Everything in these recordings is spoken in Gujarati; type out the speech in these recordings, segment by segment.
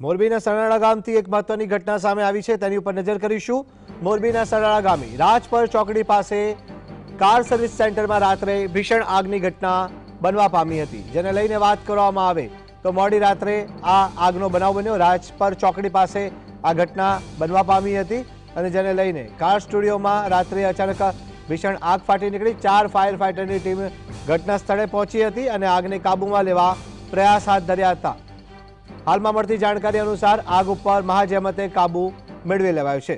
મોરબીના સરાળા ગામથી એક મહત્વની ઘટના સામે આવી છે, તેની ઉપર નજર કરીશું। મોરબીના સરાળા ગામે રાજપર ચોકડી પાસે કાર સર્વિસ સેન્ટરમાં રાત્રે ભીષણ આગની ઘટના બનવા પામી હતી, જેને લઈને વાત કરવામાં આવે તો મોડી રાત્રે આ આગનો બનાવ બન્યો। રાજપર ચોકડી પાસે આ ઘટના બનવા પામી હતી અને જેને લઈને કાર સ્ટુડિયોમાં રાત્રે અચાનક ભીષણ આગ ફાટી નીકળી। 4 ફાયર ફાઇટરની ટીમ ઘટના સ્થળે પહોંચી હતી અને આગને કાબૂમાં લેવા પ્રયાસ હાથ ધર્યા હતા। હાલમાં મળતી જાણકારી અનુસાર આગ ઉપર મહાજહેમતે કાબુ મેળવી લેવાયો છે।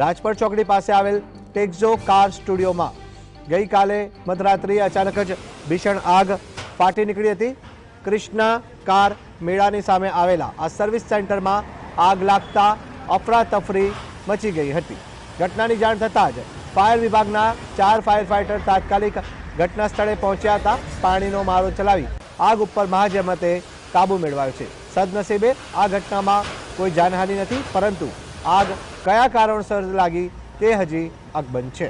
રાજપર ચોકડી પાસે આવેલ ટેક્ઝો કાર સ્ટુડિયોમાં ગઈકાલે મધરાત્રિએ અચાનક જ ભીષણ આગ ફાટી નીકળી હતી। કૃષ્ણા કાર મેળાની સામે આવેલા આ સર્વિસ સેન્ટરમાં આગ લાગતા અફરાતફરી મચી ગઈ હતી। ઘટનાની જાણ થતાં જ ફાયર વિભાગના 4 ફાયર ફાઇટર તાત્કાલિક ઘટના સ્થળે પહોંચ્યા હતા। પાણીનો મારો ચલાવી આગ ઉપર મહાજહેમતે કાબુ મેળવ્યો છે। સદનસીબે આ ઘટનામાં કોઈ જાનહાનિ નથી, પરંતુ આગ કયા કારણોસર લાગી તે હજી અકબંધ છે।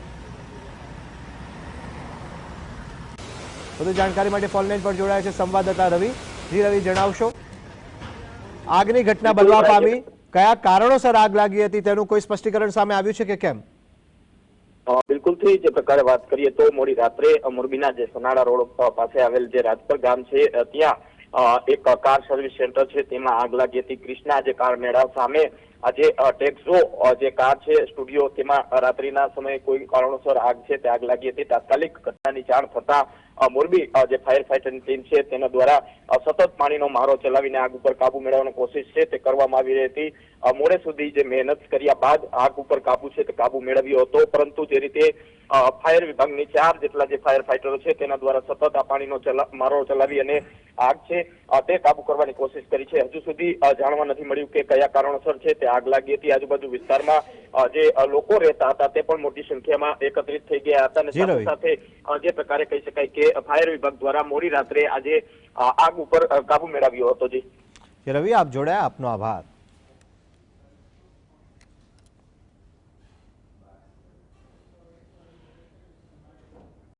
વધુ જાણકારી માટે ફોનલાઈન પર જોડાયા છે સંવાદદાતા રવિ। જી રવિ, જણાવશો આગની ઘટના બનવા પામી, કયા કારણોસર આગ લાગી હતી તેનું કોઈ સ્પષ્ટીકરણ સામે આવ્યું છે કે કેમ? બિલકુલ થી જે પ્રકારે વાત કરીએ તો મોડી રાત્રે મોરબીના જે સનાળા રોડ પાસે આવેલ જે રાજપર ગામ છે ત્યાં એક કાર સર્વિસ સેન્ટર છે તેમાં આગ લાગી હતી। કૃષ્ણા જે કાર મેળા સામે આજે ટેક્ઝો જે કાર છે સ્ટુડિયો તેમાં રાત્રિના સમયે કોઈ કારણોસર આગ છે તે આગ લાગી હતી। તાત્કાલિક ઘટનાની જાણ થતા મોરબી જે ફાયર ફાઇટરની ટીમ છે તેના દ્વારા સતત પાણીનો મારો ચલાવીને આગ ઉપર કાબુ મેળવવાની કોશિશ છે તે કરવામાં આવી રહી હતી। મોડે સુધી જે મહેનત કર્યા બાદ આગ ઉપર કાબુ છે તે કાબુ મેળવ્યો હતો, પરંતુ જે રીતે ફાયર વિભાગની 4 જેટલા જે ફાયર ફાઇટરો છે તેના દ્વારા સતત આ પાણીનો મારો ચલાવી અને આગ છે તે કાબુ કરવાની કોશિશ કરી છે। હજુ સુધી જાણવા નથી મળ્યું કે કયા કારણોસર છે તે આગ લાગી હતી। આજુબાજુ વિસ્તારમાં જે લોકો રહેતા હતા તે પણ મોટી સંખ્યામાં એકત્રિત થઈ ગયા હતા અને સાથે સાથે જે પ્રકારે કહી શકાય કે ફાયર વિભાગ દ્વારા મોડી રાત્રે આજે આગ ઉપર કાબુ મેળવ્યો હતો। જી રવિ, આપ જોડાયા, આપનો આભાર।